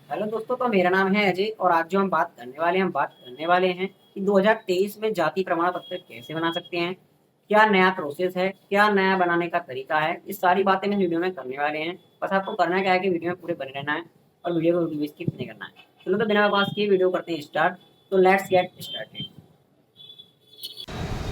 Hello दोस्तों, तो मेरा नाम है अजय और आज जो हम बात करने वाले हैं कि 2023 में जाति प्रमाण पत्र कैसे बना सकते हैं। क्या नया प्रोसेस है, क्या नया बनाने का तरीका है, इस सारी बातें इस वीडियो में करने वाले हैं। बस आपको करना क्या है कि वीडियो में पूरे बने रहना है और वीडियो को स्किप नहीं करना है। चलो तो बिना बकवास किए वीडियो करते हैं स्टार्ट। तो लेट्स गेट स्टार्टेड।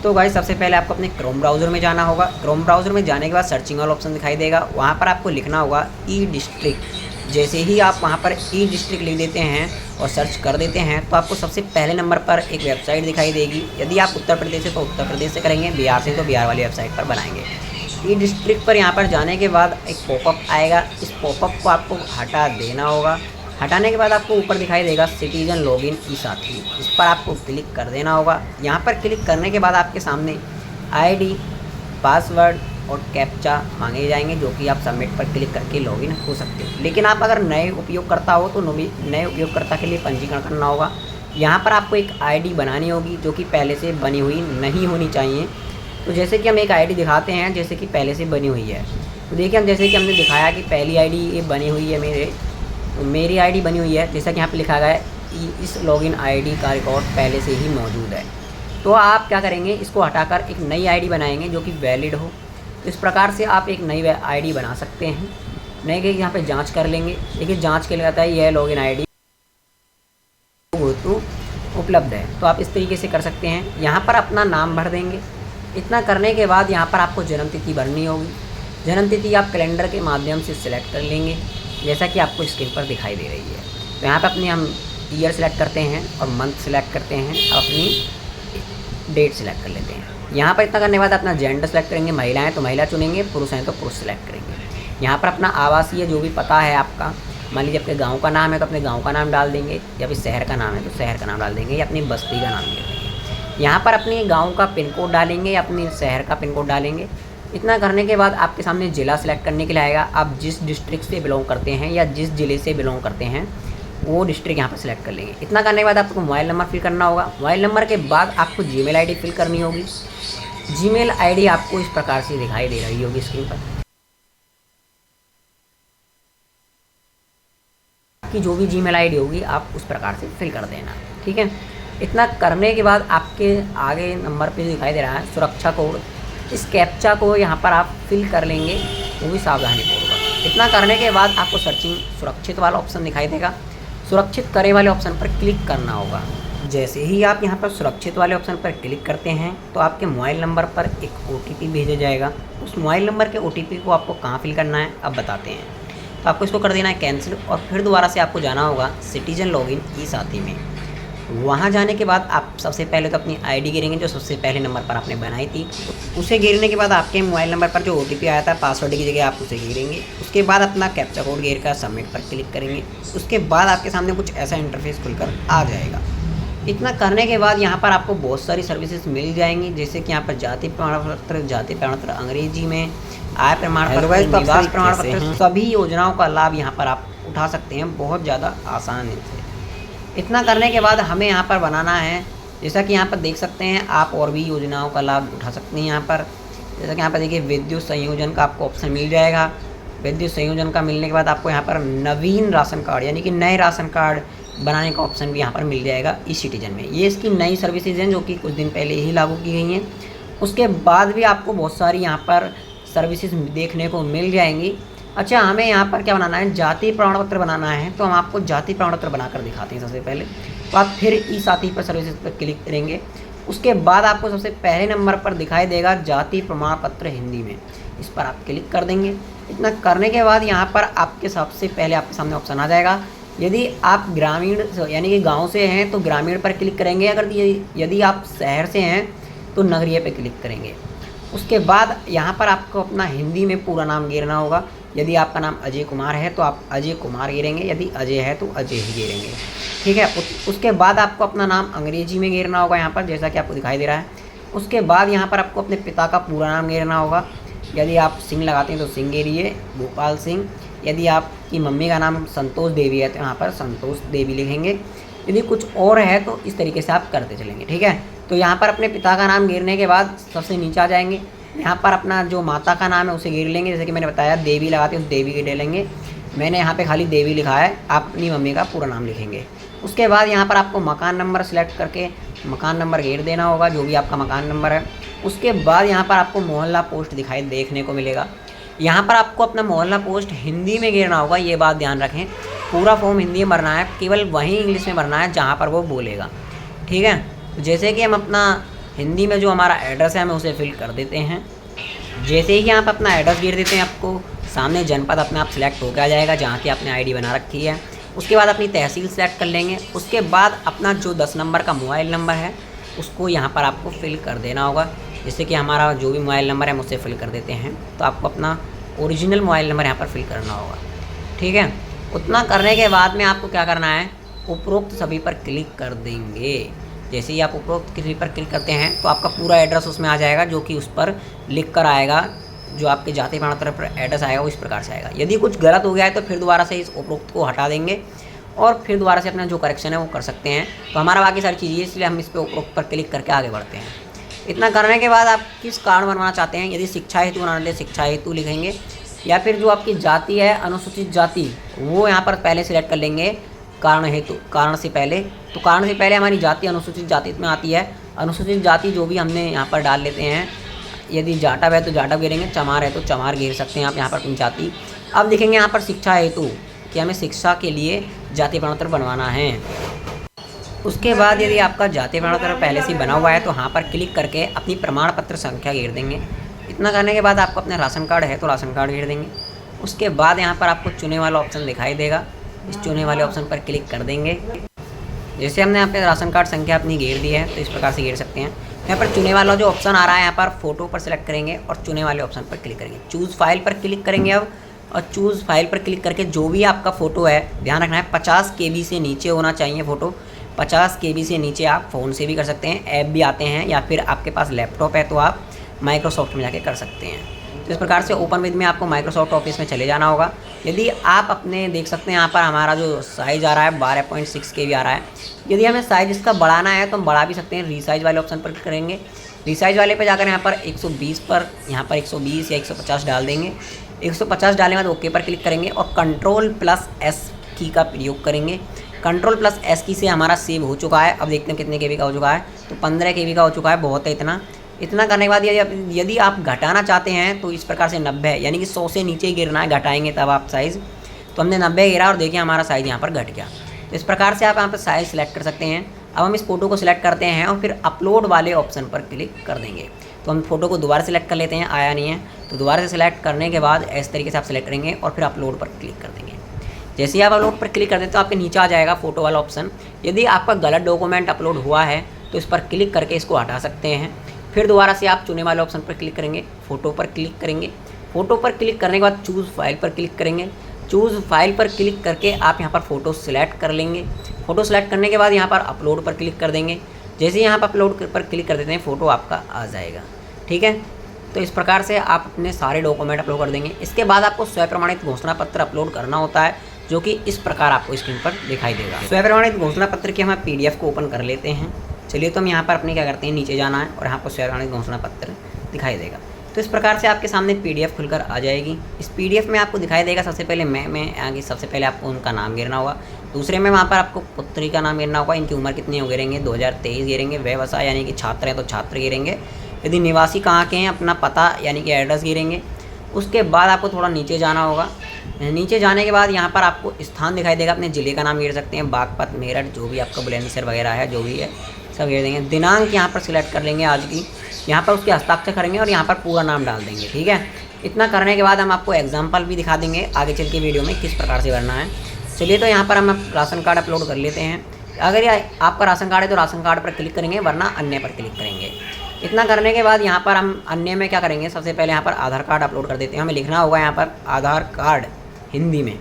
तो गाइस, सबसे पहले आपको अपने क्रोम ब्राउज़र में जाना होगा। क्रोम ब्राउज़र में जाने के बाद सर्चिंग वाला ऑप्शन दिखाई देगा, वहाँ पर आपको लिखना होगा ई डिस्ट्रिक्ट। जैसे ही आप वहाँ पर ई डिस्ट्रिक्ट लिख देते हैं और सर्च कर देते हैं तो आपको सबसे पहले नंबर पर एक वेबसाइट दिखाई देगी। यदि आप उत्तर प्रदेश से तो उत्तर प्रदेश से करेंगे, बिहार से तो बिहार वाली वेबसाइट पर बनाएंगे। ई डिस्ट्रिक्ट पर यहाँ पर जाने के बाद एक पॉपअप आएगा, इस पॉपअप को आपको हटा देना होगा। हटाने के बाद आपको ऊपर दिखाई देगा सिटीजन लॉगिन ई साथी, इस पर आपको क्लिक कर देना होगा। यहाँ पर क्लिक करने के बाद आपके सामने आईडी, पासवर्ड और कैप्चा मांगे जाएंगे, जो कि आप सबमिट पर क्लिक करके लॉगिन हो सकते हो। लेकिन आप अगर नए उपयोगकर्ता हो तो नए उपयोगकर्ता के लिए पंजीकरण करना होगा। यहाँ पर आपको एक आईडी बनानी होगी जो कि पहले से बनी हुई नहीं होनी चाहिए। तो जैसे कि हम एक आईडी दिखाते हैं जैसे कि पहले से बनी हुई है। तो देखिए, हम जैसे कि हमने दिखाया कि पहली आईडी ये बनी हुई है, मेरी आईडी बनी हुई है। जैसा कि यहाँ पे लिखा गया है इस लॉगिन आईडी का रिकॉर्ड पहले से ही मौजूद है। तो आप क्या करेंगे, इसको हटाकर एक नई आईडी बनाएंगे जो कि वैलिड हो। इस प्रकार से आप एक नई आईडी बना सकते हैं। नए के यहाँ पे जांच कर लेंगे। देखिए, जांच के लिए आता है यह लॉगिन आईडी हेतु उपलब्ध है। तो आप इस तरीके से कर सकते हैं। यहाँ पर अपना नाम भर देंगे। इतना करने के बाद यहाँ पर आपको जन्मतिथि भरनी होगी। जन्मतिथि आप कैलेंडर के माध्यम से सिलेक्ट कर लेंगे, जैसा कि आपको स्क्रीन पर दिखाई दे रही है। तो यहाँ पर अपने हम ईयर सेलेक्ट करते हैं और मंथ सेलेक्ट करते हैं, अपनी डेट सेलेक्ट कर लेते हैं। यहाँ पर इतना करने के बाद अपना जेंडर सेलेक्ट करेंगे, महिला हैं तो महिला चुनेंगे, पुरुष हैं तो पुरुष सेलेक्ट करेंगे। यहाँ पर अपना आवासीय जो भी पता है आपका, मान लीजिए आपके गांव का नाम है तो अपने गांव का नाम डाल देंगे, या फिर शहर का नाम है तो शहर का नाम डाल देंगे, या अपनी बस्ती का नाम दे देंगे। यहाँ पर अपने गांव का पिन कोड डालेंगे या अपने शहर का पिन कोड डालेंगे। इतना करने के बाद आपके सामने ज़िला सेलेक्ट करने के लिए आएगा। आप जिस डिस्ट्रिक्ट से बिलोंग करते हैं या जिस ज़िले से बिलोंग करते हैं वो डिस्ट्रिक्ट यहाँ पर सेलेक्ट कर लेंगे। इतना करने के बाद आपको मोबाइल नंबर फिल करना होगा। मोबाइल नंबर के बाद आपको जीमेल आईडी फिल करनी होगी। जीमेल आईडी आपको इस प्रकार से दिखाई दे रही होगी स्क्रीन पर। आपकी जो भी जीमेल आईडी होगी आप उस प्रकार से फिल कर देना, ठीक है। इतना करने के बाद आपके आगे नंबर पे दिखाई दे रहा है सुरक्षा कोड। इस कैप्चा को यहाँ पर आप फिल कर लेंगे, वो भी सावधानीपूर्वक। इतना करने के बाद आपको सर्चिंग सुरक्षित वाला ऑप्शन दिखाई देगा। सुरक्षित करे वाले ऑप्शन पर क्लिक करना होगा। जैसे ही आप यहाँ पर सुरक्षित वाले ऑप्शन पर क्लिक करते हैं तो आपके मोबाइल नंबर पर एक OTP भेजा जाएगा। उस मोबाइल नंबर के OTP को आपको कहाँ फिल करना है अब बताते हैं। तो आपको इसको कर देना है कैंसिल और फिर दोबारा से आपको जाना होगा सिटीजन लॉगिन ई साथी में। वहाँ जाने के बाद आप सबसे पहले तो अपनी आईडी गिरेंगे जो सबसे पहले नंबर पर आपने बनाई थी। उसे गिरने के बाद आपके मोबाइल नंबर पर जो OTP आया था पासवर्ड की जगह आप उसे गिरेंगे। उसके बाद अपना कैप्चा कोड गिर कर सबमिट पर क्लिक करेंगे। उसके बाद आपके सामने कुछ ऐसा इंटरफेस खुलकर आ जाएगा। इतना करने के बाद यहाँ पर आपको बहुत सारी सर्विसेज मिल जाएंगी, जैसे कि यहाँ पर जाति प्रमाण पत्र अंग्रेजी में, आय प्रमाण पत्र, निवास प्रमाण पत्र, सभी योजनाओं का लाभ यहाँ पर आप उठा सकते हैं बहुत ज़्यादा आसान है। इतना करने के बाद हमें यहाँ पर बनाना है, जैसा कि यहाँ पर देख सकते हैं आप और भी योजनाओं का लाभ उठा सकते हैं। यहाँ पर जैसा कि यहाँ पर देखिए विद्युत संयोजन का आपको ऑप्शन मिल जाएगा। विद्युत संयोजन का मिलने के बाद आपको यहाँ पर नवीन राशन कार्ड यानी कि नए राशन कार्ड बनाने का ऑप्शन भी यहाँ पर मिल जाएगा ई सिटीजन में। ये इसकी नई सर्विसेज हैं जो कि कुछ दिन पहले ही लागू की गई हैं। उसके बाद भी आपको बहुत सारी यहाँ पर सर्विसेज देखने को मिल जाएंगी। अच्छा, हमें यहाँ पर क्या बनाना है, जाति प्रमाण पत्र बनाना है, तो हम आपको जाति प्रमाण पत्र बनाकर दिखाते हैं सबसे पहले। तो आप फिर ई साथी पर सर्विसेज पर क्लिक करेंगे। उसके बाद आपको सबसे पहले नंबर पर दिखाई देगा जाति प्रमाण पत्र हिंदी में, इस पर आप क्लिक कर देंगे। इतना करने के बाद यहाँ पर आपके सबसे पहले आपके सामने ऑप्शन आ जाएगा। यदि आप ग्रामीण यानी कि गांव से हैं तो ग्रामीण पर क्लिक करेंगे, अगर यदि आप शहर से हैं तो नगरीय पर क्लिक करेंगे। उसके बाद यहाँ पर आपको अपना हिंदी में पूरा नाम गिरना होगा। यदि आपका नाम अजय कुमार है तो आप अजय कुमार गिरेंगे, यदि अजय है तो अजय ही गिरेंगे, ठीक है। उसके बाद आपको अपना नाम अंग्रेजी में गिरना होगा यहाँ पर, जैसा कि आपको दिखाई दे रहा है। उसके बाद यहाँ पर आपको अपने पिता का पूरा नाम गिरना होगा। यदि आप सिंह लगाते हैं तो सिंह गिरिए, गोपाल सिंह। यदि आपकी मम्मी का नाम संतोष देवी है तो यहाँ पर संतोष देवी लिखेंगे। यदि कुछ और है तो इस तरीके से आप करते चलेंगे, ठीक है। तो यहाँ पर अपने पिता का नाम गिरने के बाद सबसे नीचे आ जाएंगे। यहाँ पर अपना जो माता का नाम है उसे गिर लेंगे, जैसे कि मैंने बताया देवी लगाते हैं तो देवी गिर लेंगे। मैंने यहाँ पे खाली देवी लिखा है, आप अपनी मम्मी का पूरा नाम लिखेंगे। उसके बाद यहाँ पर आपको मकान नंबर सेलेक्ट करके मकान नंबर गेट देना होगा, जो भी आपका मकान नंबर है। उसके बाद यहाँ पर आपको मोहल्ला पोस्ट देखने को मिलेगा। यहाँ पर आपको अपना मोहल्ला पोस्ट हिंदी में घेरना होगा, ये बात ध्यान रखें। पूरा फॉर्म हिंदी में भरना है, केवल वहीं इंग्लिश में भरना है जहाँ पर वो बोलेगा, ठीक है। तो जैसे कि हम अपना हिंदी में जो हमारा एड्रेस है हमें उसे फिल कर देते हैं। जैसे ही आप अपना एड्रेस घेर देते हैं, आपको सामने जनपद अपने आप सिलेक्ट होकर आ जाएगा जहाँ की आपने आईडी बना रखी है। उसके बाद अपनी तहसील सेलेक्ट कर लेंगे। उसके बाद अपना जो 10 नंबर का मोबाइल नंबर है उसको यहाँ पर आपको फिल कर देना होगा। जैसे कि हमारा जो भी मोबाइल नंबर है हम उससे फिल कर देते हैं, तो आपको अपना ओरिजिनल मोबाइल नंबर यहाँ पर फिल करना होगा, ठीक है। उतना करने के बाद में आपको क्या करना है, उपरोक्त सभी पर क्लिक कर देंगे। जैसे ही आप उपरोक्त सभी पर क्लिक करते हैं तो आपका पूरा एड्रेस उसमें आ जाएगा, जो कि उस पर लिख कर आएगा। जो आपके जाति प्रमाण पत्र पर एड्रेस आएगा वो इस प्रकार से आएगा। यदि कुछ गलत हो गया है तो फिर दोबारा से इस उपरोक्त को हटा देंगे और फिर दोबारा से अपना जो करेक्शन है वो कर सकते हैं। तो हमारा बाकी सारी चीज़ें, इसलिए हम इस पर उपरोक्त पर क्लिक करके आगे बढ़ते हैं। इतना करने के बाद आप किस कारण बनवाना चाहते हैं, यदि शिक्षा हेतु बनाना है शिक्षा हेतु लिखेंगे, या फिर जो आपकी जाति है अनुसूचित जाति वो यहाँ पर पहले सिलेक्ट कर लेंगे कारण हेतु, कारण से पहले। तो कारण से पहले हमारी जाति अनुसूचित जाति में आती है। अनुसूचित जाति जो भी हमने यहाँ पर डाल लेते हैं, यदि जाटव है तो जाटव घेरेंगे, चमार है तो चमार घेर सकते हैं आप यहाँ पर अपनी जाति। अब लिखेंगे यहाँ पर शिक्षा हेतु कि हमें शिक्षा के लिए जाति प्रमाण पत्र बनवाना है। उसके बाद यदि आपका जाति प्रमाण पत्र पहले से बना हुआ है तो यहाँ पर क्लिक करके अपनी प्रमाण पत्र संख्या घेर देंगे। इतना करने के बाद आपको अपना राशन कार्ड है तो राशन कार्ड घेर देंगे। उसके बाद यहाँ पर आपको चुने वाला ऑप्शन दिखाई देगा, इस चुने वाले ऑप्शन पर क्लिक कर देंगे। जैसे हमने यहाँ पे राशन कार्ड संख्या अपनी घेर दी है तो इस प्रकार से घेर सकते हैं। यहाँ पर चुने वाला जो ऑप्शन आ रहा है, यहाँ पर फोटो पर सिलेक्ट करेंगे और चुने वाले ऑप्शन पर क्लिक करेंगे। चूज़ फाइल पर क्लिक करेंगे अब, और चूज़ फाइल पर क्लिक करके जो भी आपका फ़ोटो है, ध्यान रखना है 50 KB से नीचे होना चाहिए फ़ोटो। 50 KB से नीचे आप फ़ोन से भी कर सकते हैं, ऐप भी आते हैं, या फिर आपके पास लैपटॉप है तो आप माइक्रोसॉफ्ट में जाके कर सकते हैं। तो इस प्रकार से ओपन विद में आपको माइक्रोसॉफ्ट ऑफिस में चले जाना होगा। यदि आप अपने देख सकते हैं यहाँ पर हमारा जो साइज़ आ रहा है 12.6 KB आ रहा है। यदि हमें साइज़ इसका बढ़ाना है तो हम बढ़ा भी सकते हैं, रीसाइज वाले ऑप्शन पर क्लिक करेंगे। रीसाइज वाले पे जाकर यहाँ पर 120 पर यहाँ पर 120 या 150 डाल देंगे। 150 डालने के बाद ओके पर क्लिक करेंगे और Ctrl+S की का प्रयोग करेंगे। Ctrl+S की से हमारा सेव हो चुका है। अब देखते हैं कितने KB का हो चुका है, तो 15 KB का हो चुका है, बहुत है इतना। इतना करने के बाद यदि आप घटाना चाहते हैं तो इस प्रकार से 90 यानी कि 100 से नीचे ही गिरना है, घटाएंगे तब आप साइज़। तो हमने 90 गिरा और देखिए हमारा साइज़ यहाँ पर घट गया। तो इस प्रकार से आप यहाँ पर साइज़ सेलेक्ट कर सकते हैं। अब हम इस फ़ोटो को सिलेक्ट करते हैं और फिर अपलोड वाले ऑप्शन पर क्लिक कर देंगे। तो हम फ़ोटो को दोबारा सेलेक्ट कर लेते हैं, आया नहीं है तो दोबारा से सिलेक्ट करने के बाद इस तरीके से आप सिलेक्ट करेंगे और फिर अपलोड पर क्लिक कर देंगे। जैसे ही आप अपलोड पर क्लिक कर दें तो आपके नीचे आ जाएगा फ़ोटो वाला ऑप्शन। यदि आपका गलत डॉक्यूमेंट अपलोड हुआ है तो इस पर क्लिक करके इसको हटा सकते हैं। फिर दोबारा से आप चुने वाले ऑप्शन पर क्लिक करेंगे, फ़ोटो पर क्लिक करेंगे। फ़ोटो पर क्लिक करने के बाद चूज़ फाइल पर क्लिक करेंगे। चूज़ फाइल पर क्लिक करके आप यहाँ पर फ़ोटो सिलेक्ट कर लेंगे। फ़ोटो सेलेक्ट करने के बाद यहाँ पर अपलोड पर क्लिक कर देंगे। जैसे ही यहाँ पर अपलोड पर क्लिक कर देते हैं फ़ोटो आपका आ जाएगा, ठीक है। तो इस प्रकार से आप अपने सारे डॉक्यूमेंट अपलोड कर देंगे। इसके बाद आपको स्वयं प्रमाणित घोषणा पत्र अपलोड करना होता है, जो कि इस प्रकार आपको स्क्रीन पर दिखाई देगा। स्वयं प्रमाणित घोषणा पत्र की हम PDF को ओपन कर लेते हैं। चलिए तो हम यहाँ पर अपने क्या करते हैं, नीचे जाना है और यहाँ पर स्वयं प्रमाणित घोषणा पत्र दिखाई देगा। तो इस प्रकार से आपके सामने PDF खुलकर आ जाएगी। इस PDF में आपको दिखाई देगा सबसे पहले मैं आगे सबसे पहले आपको उनका नाम गिरना होगा। दूसरे में वहाँ पर आपको पुत्री का नाम गिरना होगा, इनकी उम्र कितनी हो गिरेंगे 2023 गिरेंगे। व्यवसाय यानी कि छात्र हैं तो छात्र गिरेंगे। यदि निवासी कहाँ के हैं अपना पता यानी कि एड्रेस गिरेंगे। उसके बाद आपको थोड़ा नीचे जाना होगा। नीचे जाने के बाद यहाँ पर आपको स्थान दिखाई देगा, अपने ज़िले का नाम गिर सकते हैं, बागपत, मेरठ, जो भी आपका बुलंदशहर वगैरह है जो भी है सब गिर देंगे। दिनांक यहाँ पर सिलेक्ट कर लेंगे आज की, यहाँ पर उसके हस्ताक्षर करेंगे और यहाँ पर पूरा नाम डाल देंगे, ठीक है। इतना करने के बाद हम आपको एग्जाम्पल भी दिखा देंगे आगे चल के वीडियो में किस प्रकार से भरना है। चलिए तो यहाँ पर हम राशन कार्ड अपलोड कर लेते हैं। अगर आपका राशन कार्ड है तो राशन कार्ड पर क्लिक करेंगे, वरना अन्य पर क्लिक करेंगे। इतना करने के बाद यहाँ पर हम अन्य में क्या करेंगे, सबसे पहले यहाँ पर आधार कार्ड अपलोड कर देते हैं। हमें लिखना होगा यहाँ पर आधार कार्ड हिंदी में।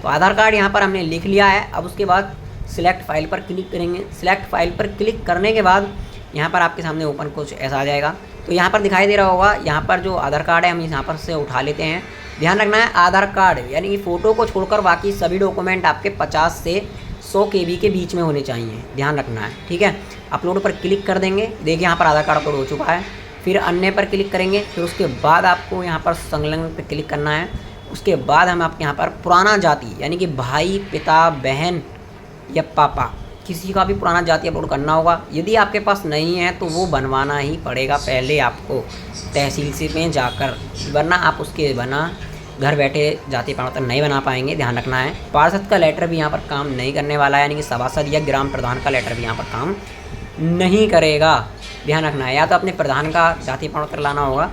तो आधार कार्ड यहाँ पर हमने लिख लिया है। अब उसके बाद सिलेक्ट फाइल पर क्लिक करेंगे। सिलेक्ट फाइल पर क्लिक करने के बाद यहाँ पर आपके सामने ओपन कुछ ऐसा आ जाएगा। तो यहाँ पर दिखाई दे रहा होगा, यहाँ पर जो आधार कार्ड है हम यहाँ पर से उठा लेते हैं। ध्यान रखना है आधार कार्ड यानी कि फ़ोटो को छोड़कर बाकी सभी डॉक्यूमेंट आपके 50 से 100 KB के बीच में होने चाहिए, ध्यान रखना है, ठीक है। अपलोड पर क्लिक कर देंगे। देखिए यहाँ पर आधार कार्ड अपलोड हो चुका है। फिर अन्य पर क्लिक करेंगे। फिर उसके बाद आपको यहाँ पर संलग्न पर क्लिक करना है। उसके बाद हम आपके यहाँ पर पुराना जाति यानी कि भाई, पिता, बहन या पापा, किसी का भी पुराना जाति अपलोड करना होगा। यदि आपके पास नहीं है तो वो बनवाना ही पड़ेगा पहले आपको तहसील से में जाकर, वरना आप उसके बना घर बैठे जाति प्रमाण पत्र नहीं बना पाएंगे, ध्यान रखना है। पार्षद का लेटर भी यहाँ पर काम नहीं करने वाला है, यानी कि सभासद या ग्राम प्रधान का लेटर भी यहाँ पर काम नहीं करेगा, ध्यान रखना है। या तो अपने प्रधान का जाति प्रमाण पत्र लाना होगा,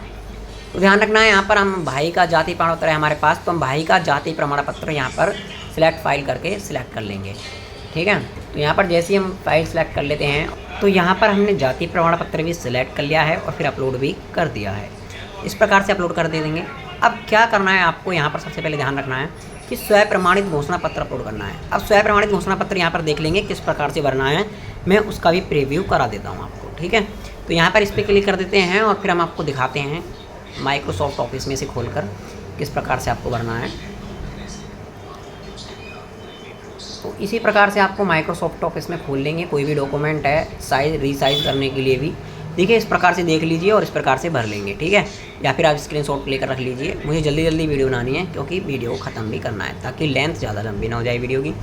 तो ध्यान रखना है यहाँ पर हम भाई का जाति प्रमाण पत्र है हमारे पास, तो हम भाई का जाति प्रमाण पत्र यहाँ पर सिलेक्ट फाइल करके सिलेक्ट कर लेंगे, ठीक है। तो यहाँ पर जैसे ही हम फाइल सेलेक्ट कर लेते हैं तो यहाँ पर हमने जाति प्रमाण पत्र भी सिलेक्ट कर लिया है और फिर अपलोड भी कर दिया है। इस प्रकार से अपलोड कर दे देंगे। अब क्या करना है आपको यहाँ पर सबसे पहले ध्यान रखना है कि स्वयं प्रमाणित घोषणा पत्र अपलोड करना है। अब स्वयं प्रमाणित घोषणा पत्र यहाँ पर देख लेंगे किस प्रकार से भरना है, मैं उसका भी प्रीव्यू करा देता हूँ आपको, ठीक है। तो यहाँ पर इस पर क्लिक कर देते हैं और फिर हम आपको दिखाते हैं माइक्रोसॉफ्ट ऑफिस में से खोलकर किस प्रकार से आपको भरना है। तो इसी प्रकार से आपको माइक्रोसॉफ्ट ऑफिस में खोल लेंगे, कोई भी डॉक्यूमेंट है साइज रीसाइज करने के लिए भी, देखिए इस प्रकार से देख लीजिए और इस प्रकार से भर लेंगे, ठीक है। या फिर आप स्क्रीनशॉट लेकर रख लीजिए। मुझे जल्दी जल्दी वीडियो बनानी है क्योंकि वीडियो ख़त्म भी करना है ताकि लेंथ ज़्यादा लंबी ना हो जाए वीडियो की।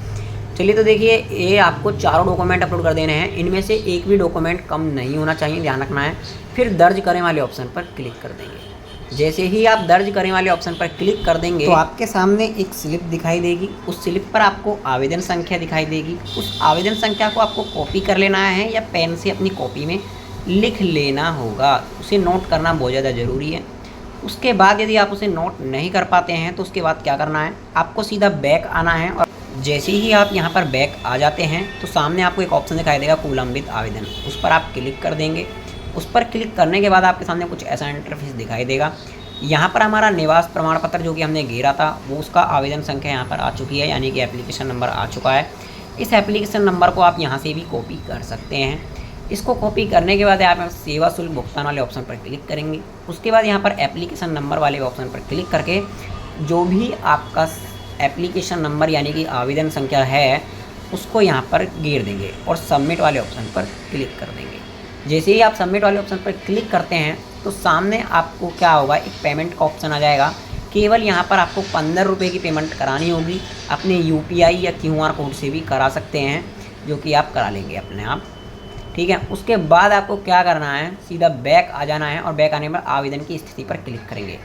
चलिए तो देखिए ये आपको चारों डॉक्यूमेंट अपलोड कर देने हैं, इनमें से एक भी डॉक्यूमेंट कम नहीं होना चाहिए, ध्यान रखना है। फिर दर्ज करें वाले ऑप्शन पर क्लिक कर देंगे। जैसे ही आप दर्ज करें वाले ऑप्शन पर क्लिक कर देंगे तो आपके सामने एक स्लिप दिखाई देगी, उस स्लिप पर आपको आवेदन संख्या दिखाई देगी। उस आवेदन संख्या को आपको कॉपी कर लेना है या पेन से अपनी कॉपी में लिख लेना होगा, उसे नोट करना बहुत ज़्यादा ज़रूरी है। उसके बाद यदि आप उसे नोट नहीं कर पाते हैं तो उसके बाद क्या करना है, आपको सीधा बैक आना है और जैसे ही आप यहाँ पर बैक आ जाते हैं तो सामने आपको एक ऑप्शन दिखाई देगा कुलंबित आवेदन, उस पर आप क्लिक कर देंगे। उस पर क्लिक करने के बाद आपके सामने कुछ ऐसा इंटरफेस दिखाई देगा। यहाँ पर हमारा निवास प्रमाण पत्र जो कि हमने घेरा था वो उसका आवेदन संख्या यहाँ पर आ चुकी है, यानी कि एप्लीकेशन नंबर आ चुका है। इस एप्लीकेशन नंबर को आप यहाँ से भी कॉपी कर सकते हैं। इसको कॉपी करने के बाद आप सेवा शुल्क भुगतान वाले ऑप्शन पर क्लिक करेंगे। उसके बाद यहाँ पर एप्लीकेशन नंबर वाले ऑप्शन पर क्लिक करके जो भी आपका एप्लीकेशन नंबर यानी कि आवेदन संख्या है उसको यहाँ पर घेर देंगे और सबमिट वाले ऑप्शन पर क्लिक कर देंगे। जैसे ही आप सबमिट वाले ऑप्शन पर क्लिक करते हैं तो सामने आपको क्या होगा, एक पेमेंट का ऑप्शन आ जाएगा। केवल यहाँ पर आपको 15 रुपये की पेमेंट करानी होगी, अपने UPI या QR कोड से भी करा सकते हैं, जो कि आप करा लेंगे अपने आप, ठीक है। उसके बाद आपको क्या करना है, सीधा बैक आ जाना है और बैक आने पर आवेदन की स्थिति पर क्लिक करेंगे।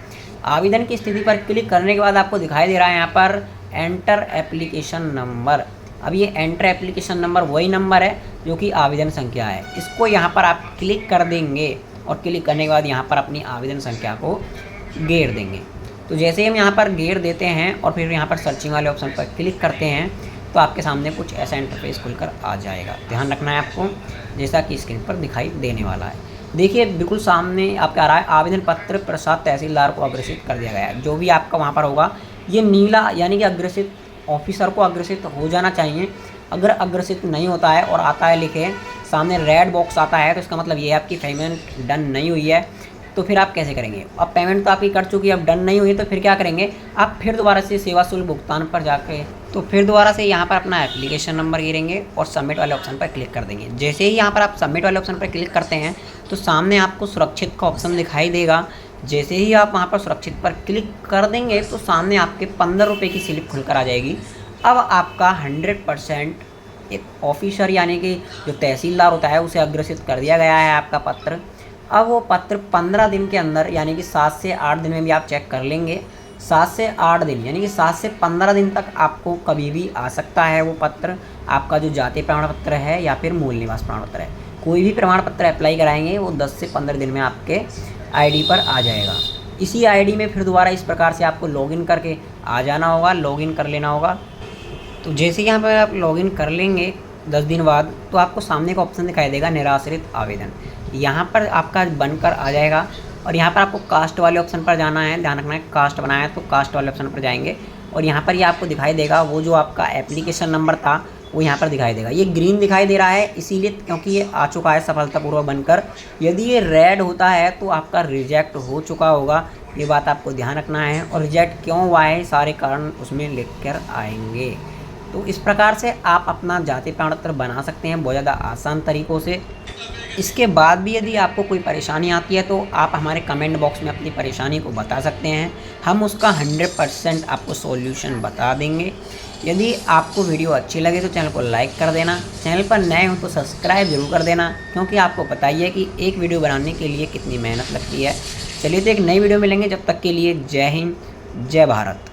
आवेदन की स्थिति पर क्लिक करने के बाद आपको दिखाई दे रहा है यहाँ पर एंटर एप्लीकेशन नंबर। अब ये एंटर एप्लीकेशन नंबर वही नंबर है जो कि आवेदन संख्या है, इसको यहाँ पर आप क्लिक कर देंगे और क्लिक करने के बाद यहाँ पर अपनी आवेदन संख्या को घेर देंगे। तो जैसे ही हम यहाँ पर घेर देते हैं और फिर यहाँ पर सर्चिंग वाले ऑप्शन पर क्लिक करते हैं तो आपके सामने कुछ ऐसा इंटरफेस खुलकर आ जाएगा। ध्यान रखना है आपको, जैसा कि स्क्रीन पर दिखाई देने वाला है। देखिए बिल्कुल सामने आपका आ रहा है आवेदन पत्र प्रसाद तहसीलदार को अग्रेसित कर दिया गया है। जो भी आपका वहाँ पर होगा ये नीला यानी कि अग्रेसित ऑफिसर को अग्रेसित हो जाना चाहिए। अगर अग्रेसित नहीं होता है और आता है लिखे सामने रेड बॉक्स आता है तो इसका मतलब ये आपकी पेमेंट डन नहीं हुई है। तो फिर आप कैसे करेंगे, अब पेमेंट तो आपकी कर चुकी है, अब डन नहीं हुई तो फिर क्या करेंगे, आप फिर दोबारा से सेवा शुल्क भुगतान पर जाके तो फिर दोबारा से यहाँ पर अपना एप्लीकेशन नंबर गिरेंगे और सबमिट वाले ऑप्शन पर क्लिक कर देंगे। जैसे ही यहाँ पर आप सबमिट वाले ऑप्शन पर क्लिक करते हैं तो सामने आपको सुरक्षित का ऑप्शन दिखाई देगा। जैसे ही आप वहाँ पर सुरक्षित पर क्लिक कर देंगे तो सामने आपके 15 रुपये की स्लिप खुलकर आ जाएगी। अब आपका 100% एक ऑफिसर यानी कि जो तहसीलदार होता है उसे अग्रेसित कर दिया गया है आपका पत्र। अब वो पत्र 15 दिन के अंदर यानी कि 7 से 8 दिन में भी आप चेक कर लेंगे। 7 से 8 दिन यानी कि 7 से 15 दिन तक आपको कभी भी आ सकता है वो पत्र, आपका जो जाति प्रमाण पत्र है या फिर मूल निवास प्रमाण पत्र है। कोई भी प्रमाण पत्र अप्लाई कराएंगे वो 10 से 15 दिन में आपके ID पर आ जाएगा। इसी ID में फिर दोबारा इस प्रकार से आपको लॉगिन करके आ जाना होगा, लॉगिन कर लेना होगा। तो जैसे यहाँ पर आप लॉगिन कर लेंगे 10 दिन बाद तो आपको सामने का ऑप्शन दिखाई देगा निराश्रित आवेदन, यहाँ पर आपका बनकर आ जाएगा। और यहाँ पर आपको कास्ट वाले ऑप्शन पर जाना है, ध्यान रखना है कास्ट बनाया है तो कास्ट वाले ऑप्शन पर जाएंगे और यहाँ पर ये आपको दिखाई देगा वो जो आपका एप्लीकेशन नंबर था वो यहाँ पर दिखाई देगा। ये ग्रीन दिखाई दे रहा है इसीलिए क्योंकि ये आ चुका है सफलतापूर्वक बनकर। यदि ये रेड होता है तो आपका रिजेक्ट हो चुका होगा, ये बात आपको ध्यान रखना है। और रिजेक्ट क्यों हुआ है सारे कारण उसमें लिख कर आएंगे। तो इस प्रकार से आप अपना जाति प्रमाण पत्र बना सकते हैं बहुत ज़्यादा आसान तरीक़ों से। इसके बाद भी यदि आपको कोई परेशानी आती है तो आप हमारे कमेंट बॉक्स में अपनी परेशानी को बता सकते हैं, हम उसका 100% आपको सॉल्यूशन बता देंगे। यदि आपको वीडियो अच्छी लगे तो चैनल को लाइक कर देना, चैनल पर नए हो तो सब्सक्राइब ज़रूर कर देना, क्योंकि आपको पता ही है कि एक वीडियो बनाने के लिए कितनी मेहनत लगती है। चलिए तो एक नई वीडियो मिलेंगे, जब तक के लिए जय हिंद, जय भारत।